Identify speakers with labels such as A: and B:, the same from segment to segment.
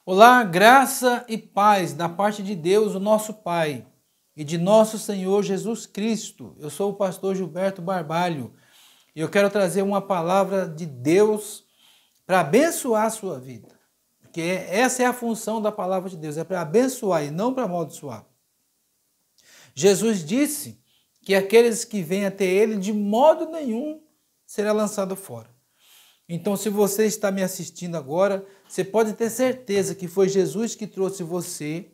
A: Olá, graça e paz da parte de Deus, o nosso Pai, e de nosso Senhor Jesus Cristo. Eu sou o pastor Gilberto Barbalho e eu quero trazer uma palavra de Deus para abençoar a sua vida. Porque essa é a função da palavra de Deus, é para abençoar e não para amaldiçoar. Jesus disse que aqueles que vêm até Ele, de modo nenhum será lançado fora. Então, se você está me assistindo agora, você pode ter certeza que foi Jesus que trouxe você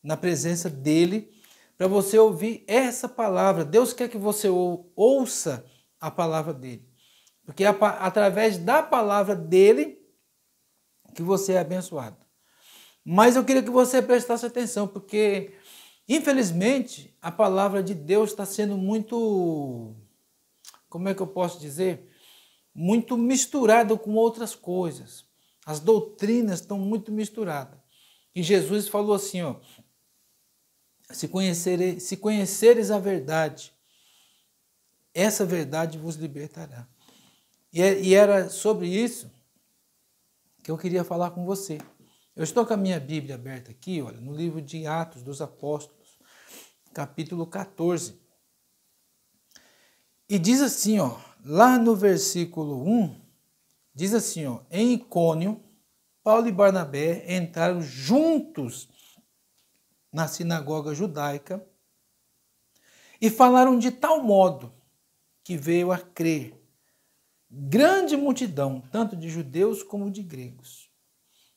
A: na presença dele para você ouvir essa palavra. Deus quer que você ouça a palavra dele, porque é através da palavra dele que você é abençoado. Mas eu queria que você prestasse atenção, porque infelizmente a palavra de Deus está sendo muito, como é que eu posso dizer? Muito misturado com outras coisas. As doutrinas estão muito misturadas. E Jesus falou assim, ó, se conheceres a verdade, essa verdade vos libertará. E era sobre isso que eu queria falar com você. Eu estou com a minha Bíblia aberta aqui, olha, no livro de Atos dos Apóstolos, capítulo 14. E diz assim, ó, lá no versículo 1, diz assim, ó, em Icônio, Paulo e Barnabé entraram juntos na sinagoga judaica e falaram de tal modo que veio a crer grande multidão, tanto de judeus como de gregos.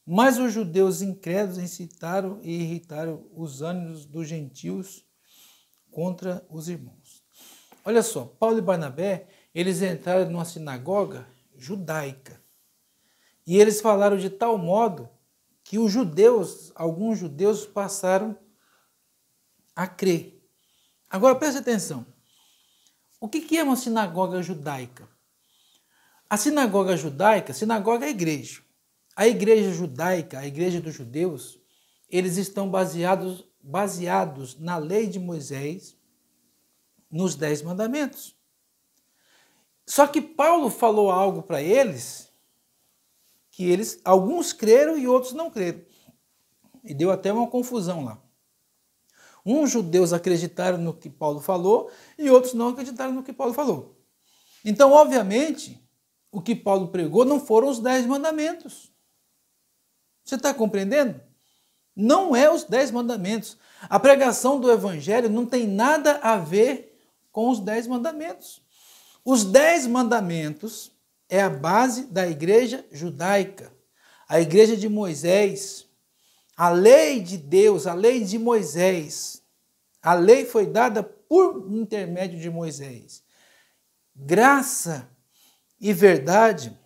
A: Mas os judeus incrédulos incitaram e irritaram os ânimos dos gentios contra os irmãos. Olha só, Paulo e Barnabé, eles entraram numa sinagoga judaica. E eles falaram de tal modo que os judeus, alguns judeus passaram a crer. Agora preste atenção. O que é uma sinagoga judaica? A sinagoga judaica, sinagoga é a igreja. A igreja judaica, a igreja dos judeus, eles estão baseados na lei de Moisés, nos 10 mandamentos. Só que Paulo falou algo para eles que alguns creram e outros não creram. E deu até uma confusão lá. Uns judeus acreditaram no que Paulo falou e outros não acreditaram no que Paulo falou. Então, obviamente, o que Paulo pregou não foram os 10 mandamentos. Você está compreendendo? Não é os 10 mandamentos. A pregação do evangelho não tem nada a ver com os 10 mandamentos. Os 10 mandamentos é a base da igreja judaica, a igreja de Moisés, a lei de Deus, a lei de Moisés. A lei foi dada por intermédio de Moisés. Graça e verdade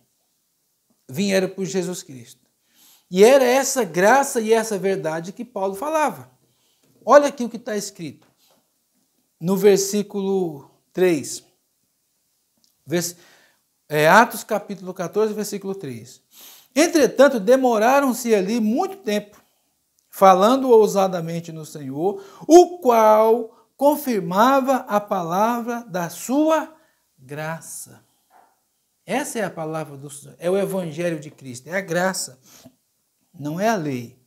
A: vieram por Jesus Cristo. E era essa graça e essa verdade que Paulo falava. Olha aqui o que está escrito no versículo 3. Atos capítulo 14, versículo 3. Entretanto, demoraram-se ali muito tempo, falando ousadamente no Senhor, o qual confirmava a palavra da sua graça. Essa é a palavra do Senhor, é o evangelho de Cristo, é a graça, não é a lei.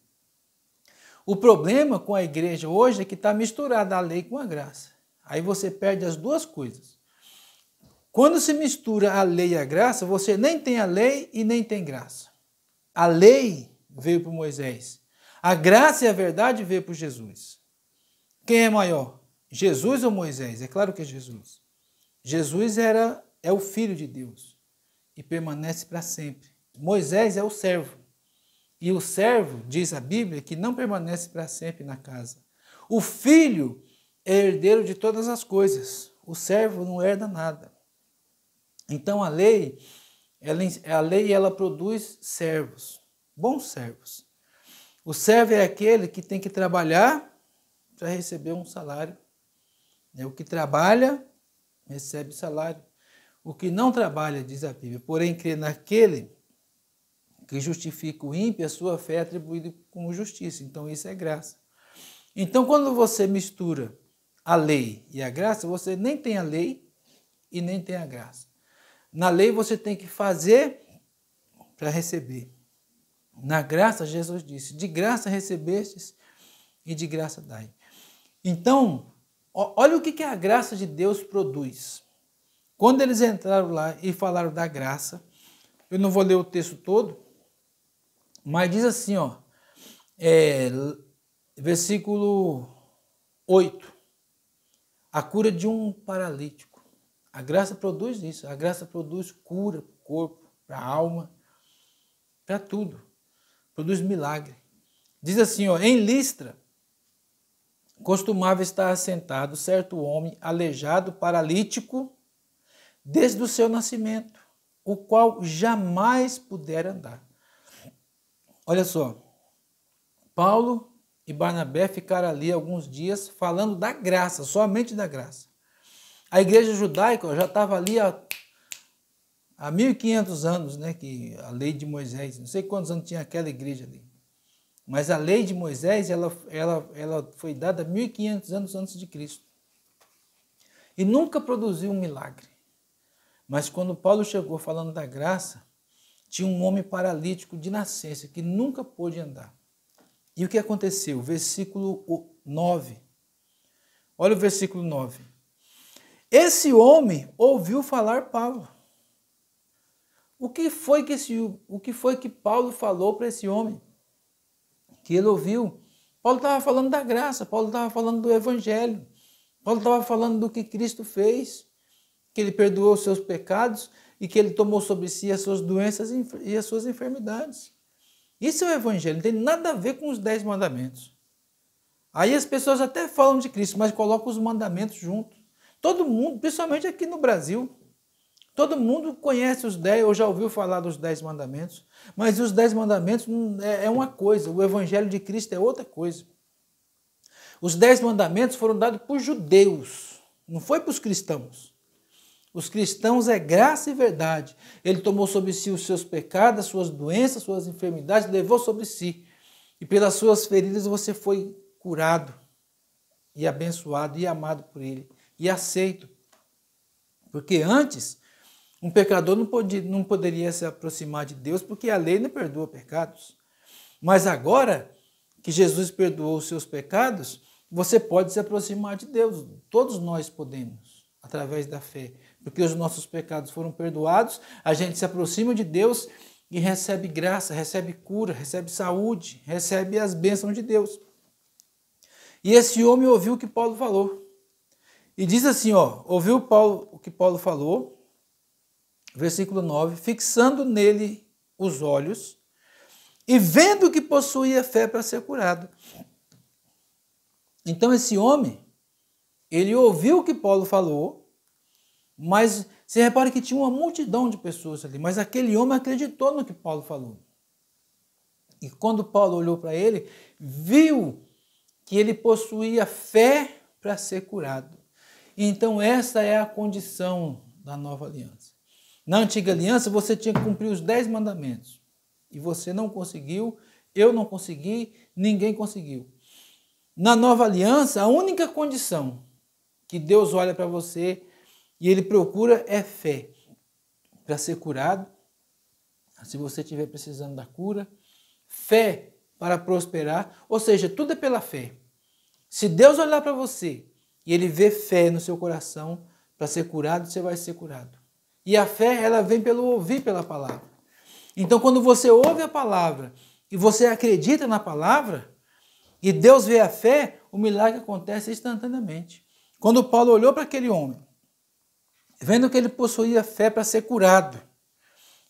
A: O problema com a igreja hoje é que está misturada a lei com a graça. Aí você perde as duas coisas. Quando se mistura a lei e a graça, você nem tem a lei e nem tem graça. A lei veio por Moisés. A graça e a verdade veio por Jesus. Quem é maior? Jesus ou Moisés? É claro que é Jesus. Jesus é o Filho de Deus e permanece para sempre. Moisés é o servo. E o servo, diz a Bíblia, que não permanece para sempre na casa. O filho é herdeiro de todas as coisas. O servo não herda nada. Então a lei ela produz servos, bons servos. O servo é aquele que tem que trabalhar para receber um salário. O que trabalha, recebe salário. O que não trabalha, diz a Bíblia, porém crê naquele que justifica o ímpio, a sua fé é atribuída como justiça. Então isso é graça. Então quando você mistura a lei e a graça, você nem tem a lei e nem tem a graça. Na lei você tem que fazer para receber. Na graça, Jesus disse, de graça recebestes e de graça dai. Então, olha o que a graça de Deus produz. Quando eles entraram lá e falaram da graça, eu não vou ler o texto todo, mas diz assim, versículo 8, a cura de um paralítico. A graça produz isso, a graça produz cura para o corpo, para a alma, para tudo. Produz milagre. Diz assim, em Listra, costumava estar assentado certo homem aleijado, paralítico, desde o seu nascimento, o qual jamais pudera andar. Olha só, Paulo e Barnabé ficaram ali alguns dias falando da graça, somente da graça. A igreja judaica já estava ali há 1500 anos, né, que a lei de Moisés, não sei quantos anos tinha aquela igreja ali, mas a lei de Moisés ela foi dada 1500 anos antes de Cristo e nunca produziu um milagre. Mas quando Paulo chegou falando da graça, tinha um homem paralítico de nascença que nunca pôde andar. E o que aconteceu? Versículo 9. Olha o versículo 9. Esse homem ouviu falar Paulo. O que foi que Paulo falou para esse homem? Que ele ouviu. Paulo estava falando da graça, Paulo estava falando do evangelho. Paulo estava falando do que Cristo fez, que ele perdoou os seus pecados e que ele tomou sobre si as suas doenças e as suas enfermidades. Isso é o evangelho, não tem nada a ver com os 10 mandamentos. Aí as pessoas até falam de Cristo, mas colocam os mandamentos junto. Todo mundo, principalmente aqui no Brasil, todo mundo conhece os 10 ou já ouviu falar dos 10 mandamentos, mas os 10 mandamentos é uma coisa, o evangelho de Cristo é outra coisa. Os 10 mandamentos foram dados por judeus, não foi para os cristãos. Os cristãos é graça e verdade. Ele tomou sobre si os seus pecados, as suas doenças, suas enfermidades, levou sobre si. E pelas suas feridas você foi curado e abençoado e amado por ele e aceito. Porque antes, um pecador não poderia se aproximar de Deus porque a lei não perdoa pecados. Mas agora que Jesus perdoou os seus pecados, você pode se aproximar de Deus. Todos nós podemos, através da fé. Porque os nossos pecados foram perdoados, a gente se aproxima de Deus e recebe graça, recebe cura, recebe saúde, recebe as bênçãos de Deus. E esse homem ouviu o que Paulo falou. E diz assim, ouviu o que Paulo falou, versículo 9, fixando nele os olhos e vendo que possuía fé para ser curado. Então esse homem, ele ouviu o que Paulo falou, mas você repara que tinha uma multidão de pessoas ali, mas aquele homem acreditou no que Paulo falou. E quando Paulo olhou para ele, viu que ele possuía fé para ser curado. Então essa é a condição da nova aliança. Na antiga aliança você tinha que cumprir os 10 mandamentos. E você não conseguiu, eu não consegui, ninguém conseguiu. Na nova aliança, a única condição que Deus olha para você e ele procura é fé para ser curado, se você estiver precisando da cura, fé para prosperar, ou seja, tudo é pela fé. Se Deus olhar para você e ele vê fé no seu coração para ser curado, você vai ser curado. E a fé, ela vem pelo ouvir pela palavra. Então, quando você ouve a palavra e você acredita na palavra, e Deus vê a fé, o milagre acontece instantaneamente. Quando Paulo olhou para aquele homem, vendo que ele possuía fé para ser curado,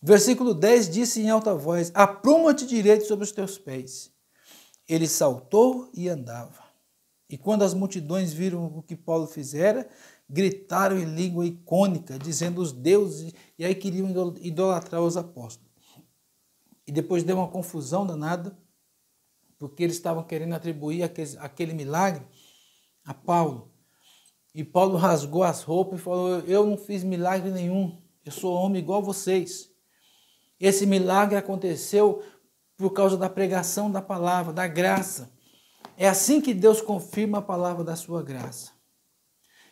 A: versículo 10 disse em alta voz, apruma-te direito sobre os teus pés. Ele saltou e andava. E quando as multidões viram o que Paulo fizera, gritaram em língua icônica, dizendo os deuses, e aí queriam idolatrar os apóstolos. E depois deu uma confusão danada, porque eles estavam querendo atribuir aquele milagre a Paulo. E Paulo rasgou as roupas e falou, eu não fiz milagre nenhum, eu sou homem igual a vocês. Esse milagre aconteceu por causa da pregação da palavra, da graça. É assim que Deus confirma a palavra da sua graça.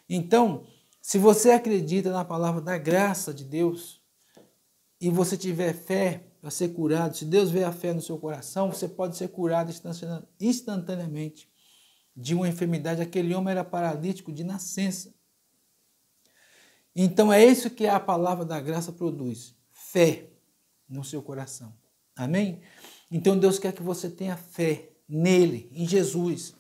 A: Então, se você acredita na palavra da graça de Deus e você tiver fé para ser curado. Se Deus vê a fé no seu coração, você pode ser curado instantaneamente de uma enfermidade. Aquele homem era paralítico de nascença. Então é isso que a palavra da graça produz. Fé no seu coração. Amém? Então Deus quer que você tenha fé nele, em Jesus.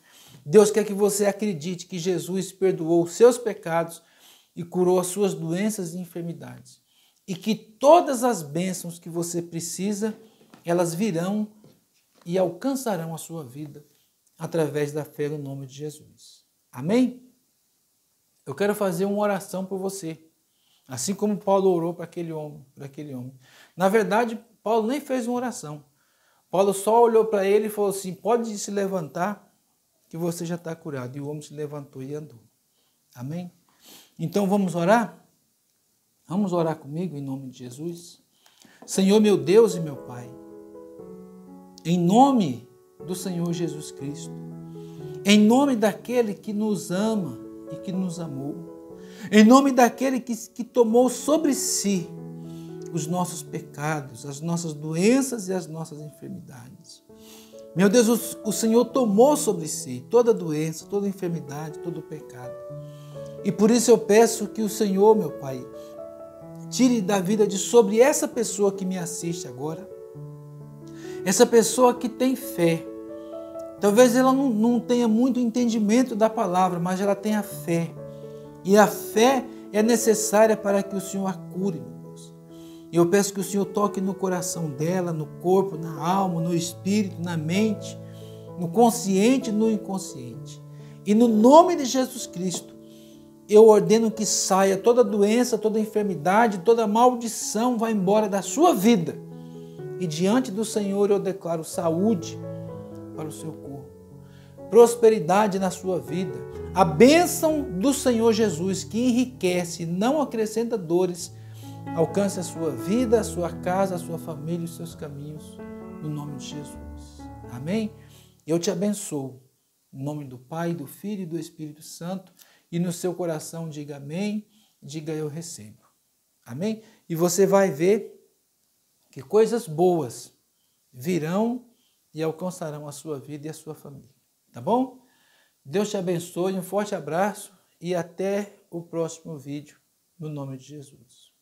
A: Deus quer que você acredite que Jesus perdoou os seus pecados e curou as suas doenças e enfermidades. E que todas as bênçãos que você precisa, elas virão e alcançarão a sua vida através da fé no nome de Jesus. Amém? Eu quero fazer uma oração por você. Assim como Paulo orou para aquele homem. Na verdade, Paulo nem fez uma oração. Paulo só olhou para ele e falou assim, pode se levantar que você já está curado. E o homem se levantou e andou. Amém? Então vamos orar? Vamos orar comigo em nome de Jesus? Senhor meu Deus e meu Pai, em nome do Senhor Jesus Cristo, em nome daquele que nos ama e que nos amou, em nome daquele que tomou sobre si os nossos pecados, as nossas doenças e as nossas enfermidades. Meu Deus, o Senhor tomou sobre si toda doença, toda enfermidade, todo pecado. E por isso eu peço que o Senhor, meu Pai, tire da vida de sobre essa pessoa que me assiste agora, essa pessoa que tem fé. Talvez ela não tenha muito entendimento da palavra, mas ela tenha fé. E a fé é necessária para que o Senhor a cure, meu Deus. E eu peço que o Senhor toque no coração dela, no corpo, na alma, no espírito, na mente, no consciente e no inconsciente. E no nome de Jesus Cristo, eu ordeno que saia toda doença, toda enfermidade, toda maldição, vá embora da sua vida. E diante do Senhor eu declaro saúde para o seu corpo, prosperidade na sua vida, a bênção do Senhor Jesus que enriquece, não acrescenta dores, alcance a sua vida, a sua casa, a sua família e os seus caminhos, no nome de Jesus. Amém? Eu te abençoo, em nome do Pai, do Filho e do Espírito Santo, e no seu coração diga amém, diga eu recebo. Amém? E você vai ver que coisas boas virão e alcançarão a sua vida e a sua família. Tá bom? Deus te abençoe, um forte abraço e até o próximo vídeo, no nome de Jesus.